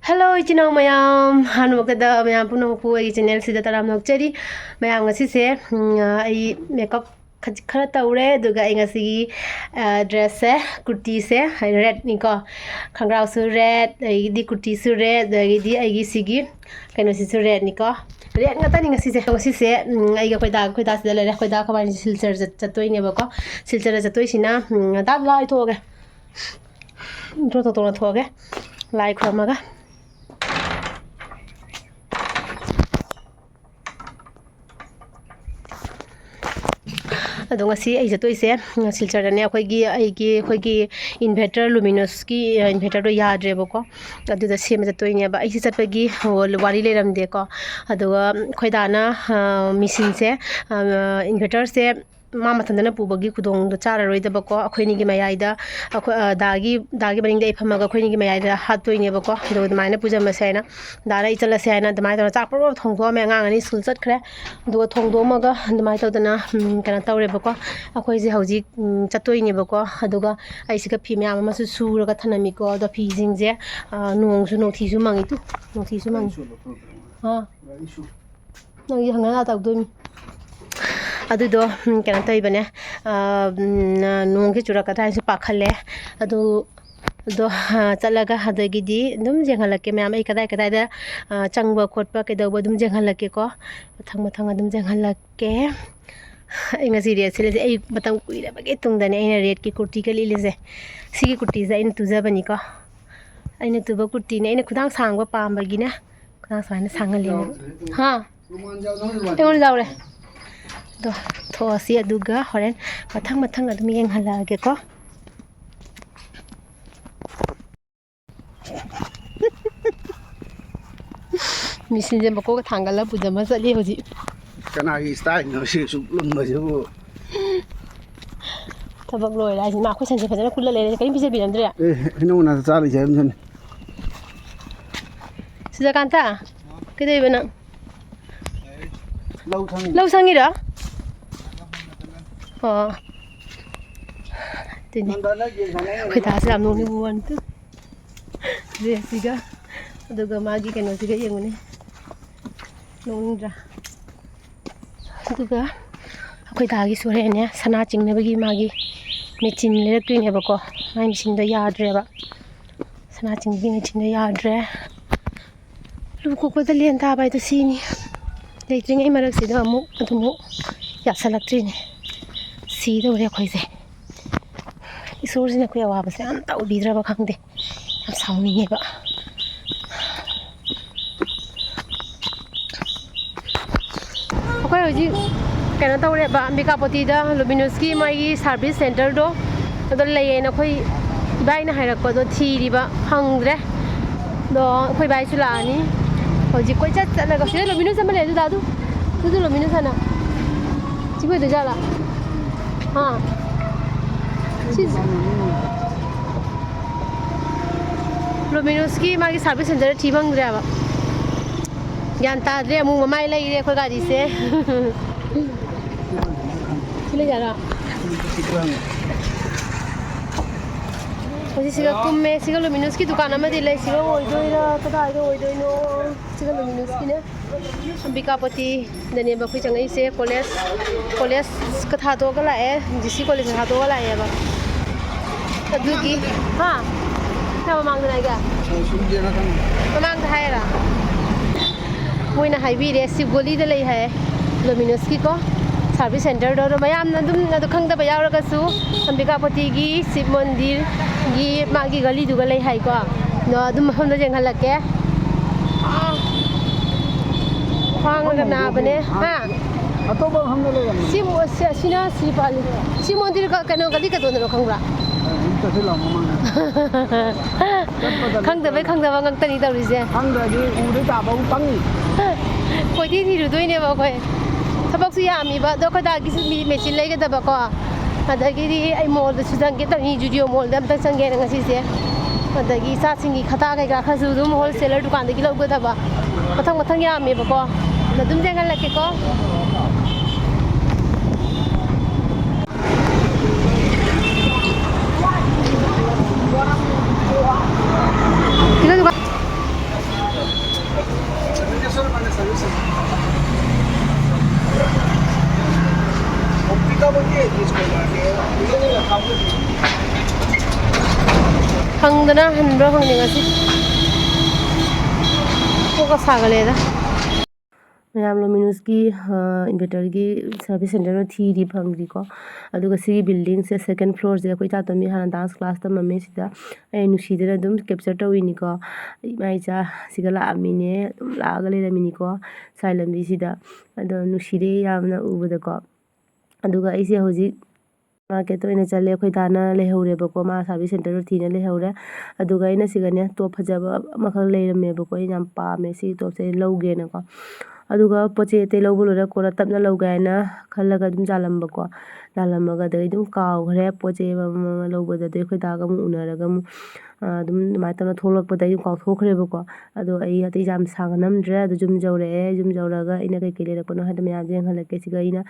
Hello, ichino mayam hanwakada mayam puno ku ai channel sida taram nokchari mayam ngasi se ai makeup khara taure duga ai ngasi dress se kurti se red ni ko khangrau su red ai di kurti su red ai di ai gi sigi kaino si su red ni ko red ngata ni ngasi se ai ga khoida sida le khoida khamani silchar chatoi ne ba ko silchar chatoi sina da lai thoge to thoge lai khamaga adong asi ai jatoi se silchar ne akhoi inverter luminous ki inverter do yadre bako adu da sem jatoi ne ba ai chatpagi wari leram de ko aduga khoidana machine se inverter se mama thandana pubagi khudong do chara roi da bako akhoi ni gi mayai da dagi baring da ifamaga akhoi ni gi mayai da hatoi ne bako do maina puja masaina dara ichala se na damai da chak pro thong do me ngang ani sul chat khre do thong do maga damai to dana kana tawre bako akhoi ji hauji chatoi ne bako aduga ai siga phi myam ma su suraga thanami ko do phi jing je nong su no thi su mangi tu no thi su mangi ha no yi hanga ta do mi adu do kana tai bane nong ke chura ka thai su pakhale adu do chalaga hadagi di dum jenghalake myam ai kadai da changba khotpa ke do dum jenghalake ko mathang dum jenghalake ai ngasi re sele ai batam kuira bage tungdane ai red ki kurti ka lile je sigi kurti za in tuja bani ko ai ne tuba kurti ne ai khudang sangba pamba gi ne khudang saina sangali ha ai jaure do thosi aduga horen mathang adum yenghalage ko misin je bako thangala pujama chali hoji kana gi style no si su lun ma ju thabak loi la ma khoi san je phajana kula le kai bije bi andre hino na cha li jam jan sida kanta kidai bana lau sangi ra tini khoi ta sam no ni buan tu je siga aduga magi keno siga yengune nongdra aduga akhoi ta gi sore ne sana chingne bagi magi mechin le tu ne bako mai machine da yadre ba sana ching gi machine da yadre lu ko da len ta bai to sini leitring ai marak si da mu adumu ya salakri ne si do re khoi se isor sina ko ya wa ba se an ta ubidra ba khang de am sauni ne ba akhoi hoji kana tawre ba ambika poti da luminous ki mai service center do do lei na khoi bai na hairak ko do thiri ba hangre do khoi bai chu la ni hoji koi chat na ga se luminous ma le du da du luminous na chi ko de ja la ha luminous ki magi service center thi bangre ba yan ta dre mu mai lai re khoi ga di se chile ja ra hoji siga kumme siga luminous ki dukan ma di lai siga oi doi ra ta dai oi doi no siga luminous ki ne ambika poti dane ba khoi changai se college ka tha to ga la e jisi college tha to ga la e ba adugi ha na mang dai ga mang da hai ra moina hai bi re si goli da lai hai luminous ki ko service center do mayam na dum na do khang da ba yaw ra ka su ambika poti gi Shiv मंदिर gi magi gali du ga lai hai ko no dum hom da jeng halake khang ga na bane ha ato ba hum le si mo sina si pali si mandir ka kano gali ka do no khang ra ta se la ma khang da ba ngang tani da ri je khang da ji u de ta ba u pang koi thi ru doi ne ba koi thabak su ya mi ba do ka da gi mi machine lai ga da ba ko adagi di ai mall da su jang ge ta ni studio mall da ta sang ge na ngasi se adagi sa singi khata ga kha su dum wholesaler dukan da gi log ga da ba mathang ya mi ba ko ꯑꯗꯨꯝ ꯌꯦꯡꯍꯜꯂꯛꯀꯦꯀꯣ ꯍꯪꯗꯅ ꯍꯟꯕ꯭ꯔꯥ ꯍꯪꯅꯤꯡꯉꯁꯤ ꯀꯣꯛꯀ ꯁꯥꯒꯠꯂꯦꯗ ꯃꯌꯥꯝ ꯂꯣꯃꯤꯅꯨꯁꯀꯤ ꯏꯟꯚꯔꯇꯔꯒꯤ service centre ꯊꯤꯔꯤ ꯐꯪꯗ꯭ꯔꯤꯀꯣ ꯑꯗꯨꯒ ꯁꯤꯒꯤ ꯕꯤꯜꯗꯤꯡꯁꯦ ꯁꯦꯀꯦꯟ ꯐ꯭ꯂꯣꯔꯁꯦ ꯑꯩꯈꯣꯏ ꯇꯥꯇꯣꯝꯕꯤ ꯍꯥꯟꯅ dance class ꯇꯝꯃꯝꯃꯦ ꯁꯤꯗ ꯑꯩ ꯅꯨꯡꯁꯤꯗꯅ ꯑꯗꯨꯝ ꯀꯦꯞꯆꯔ ꯇꯧꯔꯤꯅꯤꯀꯣ ꯏꯃꯥ ꯏꯆꯥ ꯁꯤꯒ ꯂꯥꯛꯑꯝꯃꯤꯅꯦ ꯑꯗꯨꯝ ꯂꯥꯛꯑꯒ ꯂꯩꯔꯝꯃꯤꯅꯤꯀꯣ ꯁꯥꯏ ꯂꯝꯕꯤꯁꯤꯗ ꯑꯗꯣ ꯅꯨꯡꯁꯤꯔꯦ ꯌꯥꯝꯅ ꯎꯕꯗꯀꯣ ꯑꯗꯨꯒ ꯑꯩꯁꯦ ꯍꯧꯖꯤꯛ ꯃꯥꯔꯀꯦꯠꯇ ꯑꯣꯏꯅ ꯆꯠꯂꯦ ꯑꯩꯈꯣꯏ ꯗꯥꯅ ꯂꯩꯍꯧꯔꯦꯕꯀꯣ ꯃꯥ ꯁꯥꯔꯚꯤꯁ ꯁꯦꯟꯇꯔꯗ ꯊꯤꯅ ꯂꯩꯍꯧꯔꯦ ꯑꯗꯨꯒ ꯑꯩꯅ ꯁꯤꯒꯅꯦ ꯇꯣꯞ ꯐꯖꯕ ꯑꯃꯈꯛ ꯂꯩꯔꯝꯃꯦꯕꯀꯣ ꯑꯩꯅ ꯌꯥꯝ ꯄꯥꯝꯃꯦ ꯁꯤꯒꯤ ꯇꯣꯞꯁꯦ ꯑꯩ ꯂꯧꯒꯦꯅꯀꯣ ꯑꯗꯨꯒ ꯄꯣꯠ ꯆꯩ ꯑꯇꯩ ꯂꯧꯕ ꯂꯣꯏꯔ ꯀꯣꯟꯅ ꯇꯞꯅ ꯂꯧꯒꯦ ꯍꯥꯏꯅ ꯈꯜꯂꯒ ꯑꯗꯨꯝ ꯌꯥꯜꯂꯝꯃꯒ ꯑꯗꯩ ꯑꯗꯨꯝ ꯀꯥꯎꯈ꯭ꯔꯦ ꯄꯣꯠ ꯆꯩ ꯑꯃ ꯂꯧꯕꯗꯗꯤ ꯑꯩꯈꯣই ꯗꯥꯒ ꯑꯃꯨꯛ ꯎꯅꯔꯒ ꯑꯃꯨꯛ ꯑꯗꯨꯝ ꯑꯗꯨꯃꯥꯏꯅ ꯇꯧꯅ ꯊꯣꯛꯂꯛꯄꯗ ꯑꯩ ꯀꯥꯎꯊꯣꯛꯈ꯭ꯔꯦꯕꯀꯣ ꯑꯗꯣ ꯑꯩ ꯑꯇꯩ ꯌꯥꯝ ꯁꯥꯡꯅꯝꯗ꯭ꯔꯦ ꯑꯗꯨ ꯌꯨꯝ ꯌꯧꯔꯛꯑꯦ ꯌꯨꯝ ꯌꯧꯔꯒ ꯑꯩꯅ ꯀꯩꯀꯩ ꯂꯩꯔꯛꯄꯅꯣ ꯍꯥꯏꯕꯗ ꯃꯌꯥꯝꯁꯦ ꯌꯦꯡꯍꯜꯂꯛꯀꯦ ꯁꯤꯒ ꯑꯩꯅ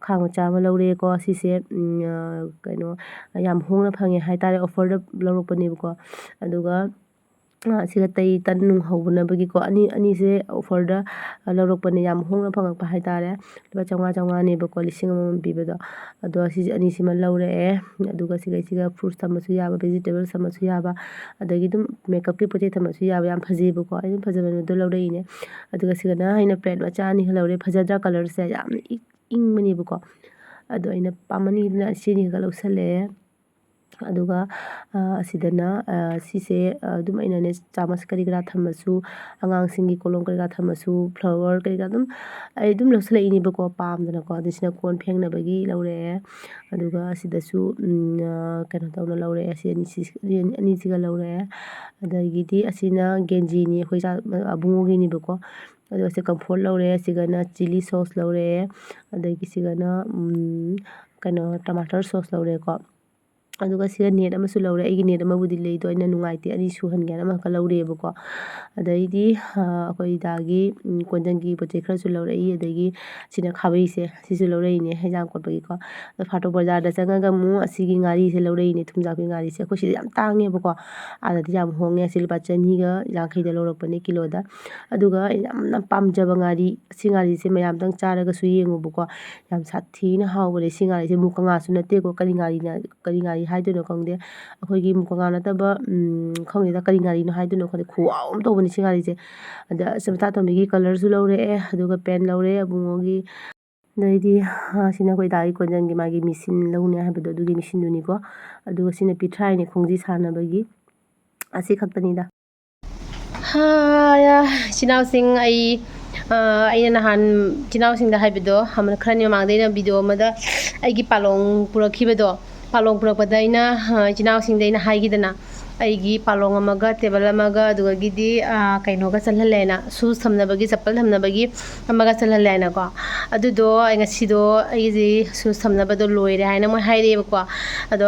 ꯈꯥꯡ ꯃꯆꯥ ꯑꯃ ꯂꯧꯔꯛꯑꯦꯀꯣ ꯁꯤꯁꯦ ꯀꯩꯅꯣ ꯌꯥꯝ ꯍꯣꯡꯅ ꯐꯪꯉꯦ ꯍꯥꯏꯇꯥꯔꯦ ꯑꯣꯐꯔꯗ ꯂꯧꯔꯛꯄꯅꯦꯕꯀோ ꯑꯗꯨꯒ ꯁꯤꯒ ꯇꯟ ꯅꯨꯡ ꯍꯧꯅꯕꯒꯤꯀꯣ ꯑꯅꯤꯁꯦ ꯑꯣꯐꯔꯗ ꯂꯧꯔꯛꯄꯅꯦ ꯌꯥꯝ ꯍꯣꯡꯅ ꯐꯪꯉꯛꯄ ꯍꯥꯏꯇꯥꯔꯦ ꯂꯨꯄꯥ 500-500ꯅꯦꯕꯀꯣ 1,000 ꯄꯤꯕꯗꯣ ꯑꯗꯣ ꯁꯤꯁꯦ ꯑꯅꯤꯁꯤꯃ ꯂꯧꯔꯛꯑꯦ ꯑꯗꯨꯒ ꯁꯤꯒ ꯐ꯭ꯔꯨꯠꯁ ꯊꯝꯕꯁꯨ ꯌꯥꯕ ꯚꯦꯖꯤꯇꯦꯕꯜ ꯊꯝꯕꯁꯨ ꯌꯥꯕ ꯑꯗꯒꯤ ꯑꯗꯨꯝ ꯃꯦꯀꯞꯀꯤ ꯄꯣꯠ ꯆꯩ ꯊꯝꯕꯁꯨ ꯌꯥꯕ ꯌꯥꯝ ꯐꯖꯩꯕꯀꯣ ꯑꯩ ꯑꯗꯨꯝ ꯐꯖꯕꯗꯣ ꯂꯧꯔꯛꯏꯅꯦ ꯑꯗꯨꯒ ꯁꯤꯒꯅ ꯑꯩꯅ ꯄ꯭ꯂꯦꯠ ꯃꯆꯥ ꯑꯅꯤꯒ ꯂꯧꯔꯦ ꯐꯖꯗ꯭ꯔꯥ ꯀꯂꯔꯁꯦ ꯌꯥꯝꯅ ꯏꯪꯕꯅꯦꯕꯀꯣ ꯑꯗꯣ ꯑꯩꯅ ꯄꯥꯝꯃꯅꯤꯗꯅ ꯁꯤꯅꯤꯒ ꯂꯧꯁꯜꯂꯛꯑꯦ ꯑꯗꯨꯒ ꯑꯁꯤꯗꯅ ꯁꯤꯁꯦ ꯑꯗꯨꯝ ꯑꯩꯅꯅꯦ ꯆꯥꯃꯁ ꯀꯔꯤ ꯀꯔꯥ ꯊꯝꯃꯁꯨ ꯑꯉꯥꯡꯁꯤꯡꯒꯤ ꯀꯣꯂꯣꯝ ꯀꯔꯤ ꯀꯔꯥ ꯊꯝꯃꯁꯨ ꯐ꯭ꯂꯥꯋꯔ ꯀꯔꯤ ꯀꯔꯥ ꯑꯗꯨꯝ ꯑꯩ ꯑꯗꯨꯝ ꯂꯧꯁꯜꯂꯛꯏꯅꯦꯕꯀꯣ ꯄꯥꯝꯗꯅꯀꯣ ꯑꯗꯨꯁꯤꯅ ꯀꯣꯟ ꯐꯦꯡꯅꯕꯒꯤ ꯂꯧꯔꯛꯑꯦ ꯑꯗꯨꯒ ꯁꯤꯗꯁꯨ ꯀꯩꯅꯣ ꯇꯧꯅ ꯂꯧꯔꯛꯑꯦ ꯁꯤ ꯑꯅꯤꯁꯤꯒ ꯂꯧꯔꯛꯑꯦ ꯑꯗꯒꯤꯗꯤ ꯑꯁꯤꯅ ꯒꯦꯟꯖꯤꯅꯤ ꯑꯩꯈꯣꯏ ꯑꯕꯨꯡꯉꯣꯒꯤꯅꯦꯕꯀꯣ ꯑꯗꯨꯒ ꯁꯤ ꯀꯝꯐꯣꯔꯠ ꯂꯧꯔꯛꯑꯦ ꯁꯤꯒꯅ ꯆꯤꯂꯤ ꯁꯣꯁ ꯂꯧꯔꯛꯑꯦ ꯑꯗꯒꯤ ꯁꯤꯒꯅ ꯀꯩꯅꯣ ꯇꯃꯥꯇꯔ ꯁꯣꯁ ꯂꯧꯔꯛꯑꯦꯀꯣ ꯑꯗꯨꯒ ꯁꯤꯒ ꯅꯦꯠ ꯑꯃꯁꯨ ꯂꯧꯔꯦ ꯑꯩꯒꯤ ꯅꯦꯠ ꯑꯃꯕꯨꯗꯤ ꯂꯩꯗꯣ ꯑꯩꯅ ꯅꯨꯡꯉꯥꯏꯇꯦ ꯑꯅꯤ ꯁꯨꯍꯟꯒꯦꯅ ꯑꯃꯈꯛ ꯂꯧꯔꯦꯕꯀோ ꯑꯗꯩꯗꯤ ꯑꯩꯈꯣই ꯗꯥꯒꯤ ꯀꯣꯟꯖꯪꯒꯤ ꯄꯣꯠ ꯆꯩ ꯈꯔꯁꯨ ꯂꯧꯔꯛꯏ ꯑꯗꯒꯤ ꯁꯤꯅ ꯈꯥꯕꯩꯁꯦ ꯁꯤꯁꯨ ꯂꯧꯔꯛꯏꯅꯦ ꯍꯩꯖꯥꯡ ꯀꯣꯠꯄꯒꯤꯀꯣ ꯑꯗꯣ ꯐꯥꯇꯣꯛ ꯕꯖꯥꯔꯗ ꯆꯪꯉꯒ ꯑꯃꯨꯛ ꯑꯁꯤꯒꯤ ꯉꯥꯔꯤꯁꯦ ꯂꯧꯔꯛꯏꯅꯦ ꯊꯨꯝꯖꯥꯛꯄꯤ ꯉꯥꯔꯤꯁꯦ ꯑꯩꯈꯣꯏ ꯁꯤꯗ ꯌꯥꯝ ꯇꯥꯡꯉꯦꯕꯀꯣ ꯑꯥꯗꯗꯤ ꯌꯥꯝ ꯍꯣꯡꯉꯦ ꯑꯁꯤ ꯂꯨꯄꯥ 250 ꯂꯧꯔꯛꯄꯅꯦ ꯀꯤꯂꯣꯗ ꯑꯗꯨꯒ ꯑꯩꯅ ꯌꯥꯝꯅ ꯄꯥꯝꯖꯕ ꯉꯥꯔꯤ ꯁꯤ ꯉꯥꯔꯤꯁꯦ ꯃꯌꯥꯝꯇꯪ ꯆꯥꯔꯒꯁꯨ ꯌꯦꯡꯉꯨꯕꯀꯣ ꯌꯥꯝ ꯁꯥꯊꯤꯅ ꯍꯥꯎꯕꯅꯦ ꯁꯤ ꯉꯥꯔꯤꯁꯦ ꯃꯨꯀ ꯉꯥꯁꯨ ꯅꯠꯇꯦꯀꯣ ꯀꯔꯤ ꯉꯥꯔꯤ ꯍꯥꯏꯗꯣꯏꯅꯣ ꯈꯪꯗꯦ ꯑꯩꯈꯣꯏꯒꯤ ꯃꯨꯀ ꯉꯥ ꯅꯠꯇꯕ ꯈꯪꯗꯦꯗ ꯀꯔꯤ ꯉꯥꯔꯤꯅꯣ ꯍꯥꯏꯗꯣꯏꯅꯣ ꯈꯪꯗꯦ ꯈꯨꯍꯥꯎ ꯑꯃ ꯇꯧꯕꯅꯤ ꯁꯤ ꯉꯥꯔꯤꯁꯦ ꯑꯗ ꯇꯥꯇꯣꯝꯕꯤꯒꯤ ꯀꯂꯔꯁꯨ ꯂꯧꯔꯛꯑꯦ ꯑꯗꯨꯒ ꯄꯦꯟ ꯂꯧꯔꯦ ꯑꯕꯨꯡꯉꯣꯒꯤ ꯑꯗꯩꯗꯤ ꯁꯤꯅ ꯑꯩꯈꯣꯏ ꯗꯥꯒꯤ ꯀꯣꯟꯖꯪꯒꯤ ꯃꯥꯒꯤ ꯃꯦꯆꯤꯟ ꯂꯧꯅꯤ ꯍꯥꯏꯕꯗꯣ ꯑꯗꯨꯒꯤ ꯃꯦꯆꯤꯟꯗꯨꯅꯤꯀꯣ ꯑꯗꯨꯒ ꯁꯤꯅ ꯄꯤꯊ꯭ꯔꯥꯏꯅꯦ ꯈꯣꯡꯖꯤ ꯁꯥꯟꯅꯕꯒꯤ ꯑꯁꯤ ꯈꯛꯇꯅꯤꯗ ꯏꯆꯤꯜ ꯏꯅꯥꯎꯁꯤꯡ ꯑꯩꯅ ꯅꯍꯥꯟ ꯏꯆꯤꯜ ꯏꯅꯥꯎꯁꯤꯡꯗ ꯍꯥꯏꯕꯗꯣ ꯈꯔ ꯃꯃꯥꯡꯗ ꯑꯩꯅ ꯚꯤꯗꯤꯑꯣ ꯑꯃꯗ ꯑꯩꯒꯤ ꯄꯥꯂꯣꯡ ꯄꯨꯔꯛꯈꯤꯕꯗꯣ ꯄꯥꯂꯣꯡ ꯄꯨꯔꯛꯄꯗ ꯑꯩꯅ ꯏꯆꯤꯜ ꯏꯅꯥꯎꯁꯤꯡꯗ ꯑꯩꯅ ꯍꯥꯏꯈꯤꯗꯅ ꯑꯩꯒꯤ ꯄꯥꯂꯣꯡ ꯑꯃꯒ ꯇꯦꯕꯜ ꯑꯃꯒ ꯑꯗꯨꯗꯒꯤꯗꯤ ꯀꯩꯅꯣꯒ ꯆꯜꯍꯜꯂꯦꯅ ꯁꯨꯁ ꯊꯝꯅꯕꯒꯤ ꯆꯄꯜ ꯊꯝꯅꯕꯒꯤ ꯑꯃꯒ ꯆꯜꯍꯜꯂꯦ ꯍꯥꯏꯅꯀꯣ ꯑꯗꯨꯗꯣ ꯑꯩ ꯉꯁꯤꯗꯣ ꯑꯩꯒꯤ ꯁꯨꯁ ꯊꯝꯅꯕꯗꯣ ꯂꯣꯏꯔꯦ ꯍꯥꯏꯅ ꯃꯣꯏ ꯍꯥꯏꯔꯛꯑꯦꯕꯀꯣ ꯑꯗꯣ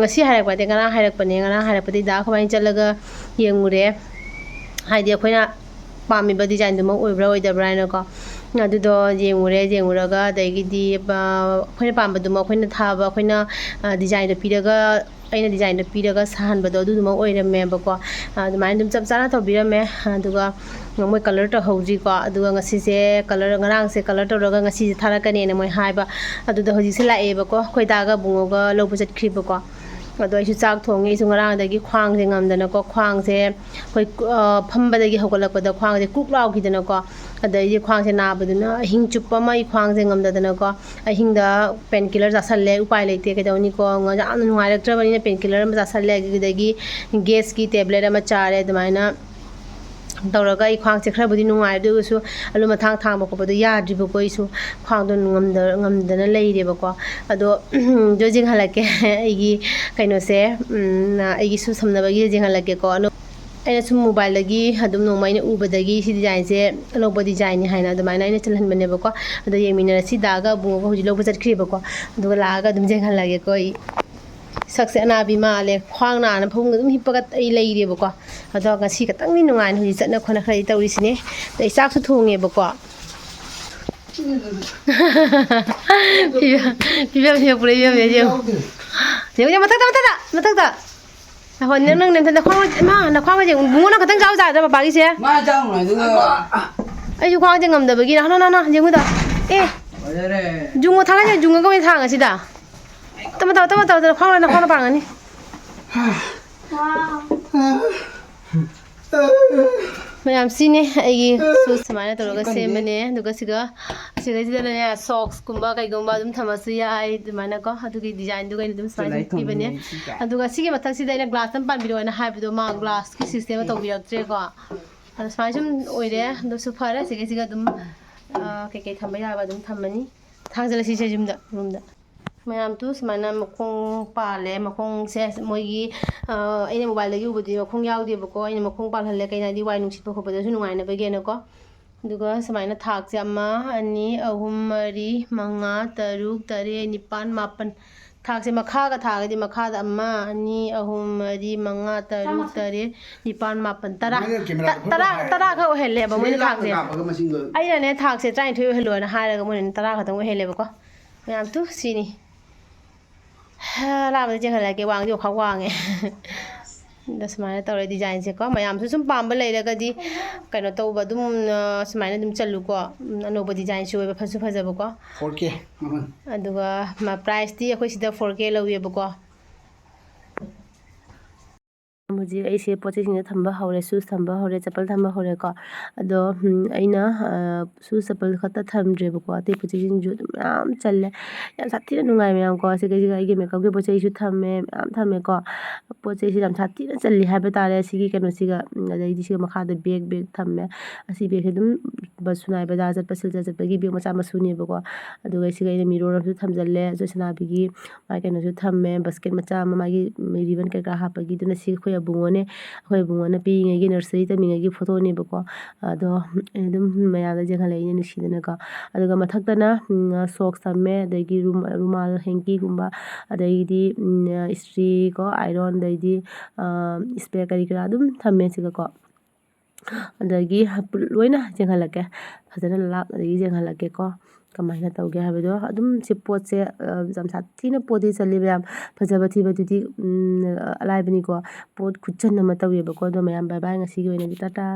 ꯉꯁꯤ ꯍꯥꯏꯔꯛꯄ ꯅꯠꯇꯦ ꯉꯔꯥꯡ ꯍꯥꯏꯔꯛꯄꯗꯒꯤ ꯗꯥ ꯀꯃꯥꯏꯅ ꯆꯠꯂꯒ ꯌꯦꯡꯉꯨꯔꯦ ꯍꯥꯏꯗꯤ ꯑꯩꯈꯣꯏꯅ ꯄꯥꯝꯃꯤꯕ ꯗꯤꯖꯥꯏꯟꯗꯨꯃꯛ ꯑꯣꯏꯕ꯭ꯔꯥ ꯑꯣꯏꯗꯕ꯭ꯔꯥ ꯍꯥꯏꯅꯀꯣ ꯑꯗꯨꯗꯣ ꯌꯦꯡꯉꯨꯔꯒ ꯑꯗꯒꯤꯗꯤ ꯑꯩꯈꯣꯏꯅ ꯄꯥꯝꯕꯗꯨꯃ ꯑꯩꯈꯣꯏꯅ ꯊꯥꯕ ꯑꯩꯈꯣꯏꯅ ꯗꯤꯖꯥꯏꯟꯗꯣ ꯄꯤꯔꯒ ꯑꯩꯅ ꯗꯤꯖꯥꯏꯟꯗꯣ ꯄꯤꯔꯒ ꯁꯥꯍꯟꯕꯗꯣ ꯑꯗꯨꯗꯨꯃꯛ ꯑꯣꯏꯔꯝꯃꯦꯕꯀꯣ ꯑꯗꯨꯃꯥꯏꯅ ꯑꯗꯨꯝ ꯆꯞ ꯆꯥꯅ ꯇꯧꯕꯤꯔꯝꯃꯦ ꯑꯗꯨꯒ ꯃꯣꯏ ꯀꯂꯔ ꯇꯧꯍꯧꯗ꯭ꯔꯤꯀꯣ ꯑꯗꯨꯒ ꯉꯁꯤꯁꯦ ꯉꯔꯥꯡꯁꯦ ꯀꯂꯔ ꯇꯧꯔꯒ ꯉꯁꯤꯁꯦ ꯊꯥꯔꯛꯀꯅꯦꯅ ꯃꯣই ꯍꯥꯏꯕ ꯑꯗꯨꯗ ꯍꯧꯖꯤꯛꯁꯦ ꯂꯥꯛꯑꯦꯕꯀꯣ ꯑꯩꯈꯣꯏ ꯗꯥꯒ ꯕꯨꯡꯉꯣꯒ ꯂꯧꯕ ꯆꯠꯈ꯭ꯔꯤꯕꯀꯣ ꯑꯗꯣ ꯑꯩꯁꯨ ꯆꯥꯛ ꯊꯣꯡꯉꯦ ꯑꯩꯁꯨ ꯉꯔꯥꯡꯗꯒꯤ ꯈ꯭ꯋꯥꯡꯁꯦ ꯉꯝꯗꯅꯀꯣ ꯈ꯭ꯋꯥꯡꯁꯦ ꯑꯩꯈꯣꯏ ꯐꯝꯕꯗꯒꯤ ꯍꯧꯒꯠꯂꯛꯄꯗ ꯈ꯭ꯋꯥꯡꯁꯦ ꯀꯨꯛ ꯂꯥꯎꯈꯤꯗꯅꯀꯣ ꯑꯗꯩꯗꯤ ꯈ꯭ꯋꯥꯡꯁꯦ ꯅꯥꯕꯗꯨꯅ ꯑꯍꯤꯡ ꯆꯨꯞꯄ ꯑꯃ ꯑꯩ ꯈ꯭ꯋꯥꯡꯁꯦ ꯉꯝꯗꯗꯅꯀꯣ ꯑꯍꯤꯡꯗ ꯄꯦꯟ ꯀꯤꯂꯔ ꯆꯥꯁꯜꯂꯦ ꯎꯄꯥꯏ ꯂꯩꯇꯦ ꯀꯩꯗꯧꯅꯤꯀꯣ ꯌꯥꯝꯅ ꯅꯨꯡꯉꯥꯏꯔꯛꯇ꯭ꯔꯕꯅꯤꯅ ꯄꯦꯟ ꯀꯤꯂꯔ ꯑꯃ ꯆꯥꯁꯜꯂꯦ ꯑꯗꯨꯗꯒꯤ ꯒꯦꯁꯀꯤ ꯇꯦꯕ꯭ꯂꯦꯠ ꯑꯃ ꯆꯥꯔꯦ ꯑꯗꯨꯃꯥꯏꯅ ꯇꯧꯔꯒ ꯑꯩ ꯈ꯭ꯋꯥꯡꯁꯦ ꯈꯔꯕꯨꯗꯤ ꯅꯨꯡꯉꯥꯏ ꯑꯗꯨꯒꯁꯨ ꯑꯂꯨ ꯃꯊꯥꯡ ꯊꯥꯡꯕ ꯈꯣꯠꯄꯗꯣ ꯌꯥꯗ꯭ꯔꯤꯕꯀꯣ ꯑꯩꯁꯨ ꯈ꯭ꯋꯥꯡꯗꯣ ꯉꯝꯗꯅ ꯂꯩꯔꯦꯕꯀꯣ ꯑꯗꯣ ꯌꯦꯡꯍꯜꯂꯛꯀꯦ ꯑꯩꯒꯤ ꯀꯩꯅꯣꯁꯦ ꯑꯩꯒꯤ ꯁꯨ ꯁꯝꯅꯕꯒꯤ ꯌꯦꯡꯍꯜꯂꯛꯀꯦꯀꯣ ꯑꯩꯅ ꯁꯨꯝ ꯃꯣꯕꯥꯏꯜꯗꯒꯤ ꯑꯗꯨꯝ ꯅꯣꯡꯃ ꯑꯩꯅ ꯎꯕꯗꯒꯤ ꯁꯤ ꯗꯤꯖꯥꯏꯟꯁꯦ ꯑꯅꯧꯕ ꯗꯤꯖꯥꯏꯟꯅꯤ ꯍꯥꯏꯅ ꯑꯗꯨꯃꯥꯏꯅ ꯑꯩꯅ ꯆꯜꯍꯟꯕꯅꯦꯕꯀꯣ ꯑꯗꯣ ꯌꯦꯡꯃꯤꯟꯅꯔꯁꯤ ꯗꯥꯒ ꯕꯨꯡꯉꯣꯒ ꯍꯧꯖꯤꯛ ꯂꯧꯕ ꯆꯠꯈ꯭ꯔꯤꯕꯀꯣ ꯑꯗꯨꯒ ꯂꯥꯛꯑꯒ ꯑꯗꯨꯝ ꯌꯦꯡꯍꯜꯂꯒꯦꯀꯣ ꯑꯩ ꯁꯛꯁꯦ ꯑꯅꯥꯕꯤ ꯃꯥꯜꯂꯦ ꯈ꯭ꯋꯥꯡ ꯅꯥꯅ ꯐꯃꯨꯡꯗ ꯑꯗꯨꯝ ꯍꯤꯞꯄꯒ ꯑꯩ ꯂꯩꯔꯦꯕꯀꯣ ꯑꯗꯣ ꯉꯁꯤ ꯈꯛꯇꯪꯗꯤ ꯅꯨꯡꯉꯥꯏꯅ ꯍꯧꯖꯤꯛ ꯆꯠꯅ ꯈꯣꯠꯅ ꯈꯔꯗꯤ ꯇꯧꯔꯤꯁꯤꯅꯦ ꯑꯗꯣ ꯑꯩ ꯆꯥꯛꯁꯨ ꯊꯣꯡꯉꯦꯕꯀꯣ 피벼 뿌리 피벼 지금 마탁다 hồi nâng nâng nâng nó khoang gì muốn nó cái cao dài ra mà bà cái xe mà trong này tôi ấy chú khoang chỉ ngầm được bởi nó dừng đó ê dùng một tháng này dùng cái thang ở xí đã tao khoang nó bằng anh mayam sini ai su samana to ga se mane duga siga sida socks kumba kai gumba dum thamasu ya ai dumana ko adugi design duga dum sai ti bane aduga sige mathak sida ina glass tam pan bido na ha bido ma glass ki system to biraktre ko adu sai sum oire do su phara siga dum kai thamba ya ba dum thamani thangjala si se jumda room da mayam tu samana makong pale makong se moigi aina mobile lagi ubudi makong yaudi bako aina makong pal halle kaina di wai nungsit bako bada su nungai na bage na ko duga samana thak se amma ani ahum mari manga taruk tare nipan mapan thak se makha ga thak di makha da amma ani ahum mari manga taruk tare nipan mapan tara ka ohelle ba moi thak se aina ne thak se trai thu helo na ha ga moi tara ka tong ohelle bako mayam tu sini làm gì là cái quang điều khó quang ấy, đó là tàu này design sẽ có, mà làm số sum pam bên này là cái nó tàu vào đúng, này đúng chân luôn có, nó bộ design show về phát giờ bố có, 4K, đúng mà price thì tôi sẽ 4K lâu về bố có. मुझे ऐसे पोचेसिंग थंबा हौरे shoes थंबा हौरे चप्पल थंबा हौरे को अदो अइना shoes चप्पल खता थमद्रे बको अते पोचेसिंग जो याम चल्ले याम साथी नुंगाइ ma'am को सिगे सिगे आइगे मेकअप के पोचेइ सु थमे याम थमे को पोचेइ सि याम साथी न चल्ली हाबे तारे सिगी केनो सिगा अदai दिसिगा मखा द बैग थमे असि बैग दum बसुनाइ बाजार चप्पल सिलचा चप्पगी बैग मचा मसुने बको अदुगा सिगा इन मिरर सु थमजल्ले जोसना बिगी माइ केनो सु थमे बास्केट मचा मागी रिबन के का हापगी दुना सि खोय बुंगोने पीङगी नर्सरी तमिङगी फोटो ने बको अदो एकदम मयादा जगह लेने निसिदने का अदुगा मथक्तना सॉक्स थमे अदगी रुमाल हैंकी गुंबा अदगी स्त्री को आयरन अदगी स्प्रे करी करा दुम थमे सिगा को अदगी लोइना जगह लगे फजना लाप अदगी जगह लगे को कमाइना तौगे हाबेदो अदुम से पोट से जम साथीना पोदी चली ब्याम फजबा थिबदुदी अलाइबनी को पोट खुच्चन न मतवे बको दो मयाम बाय बाय ngasi gi ओइना टाटा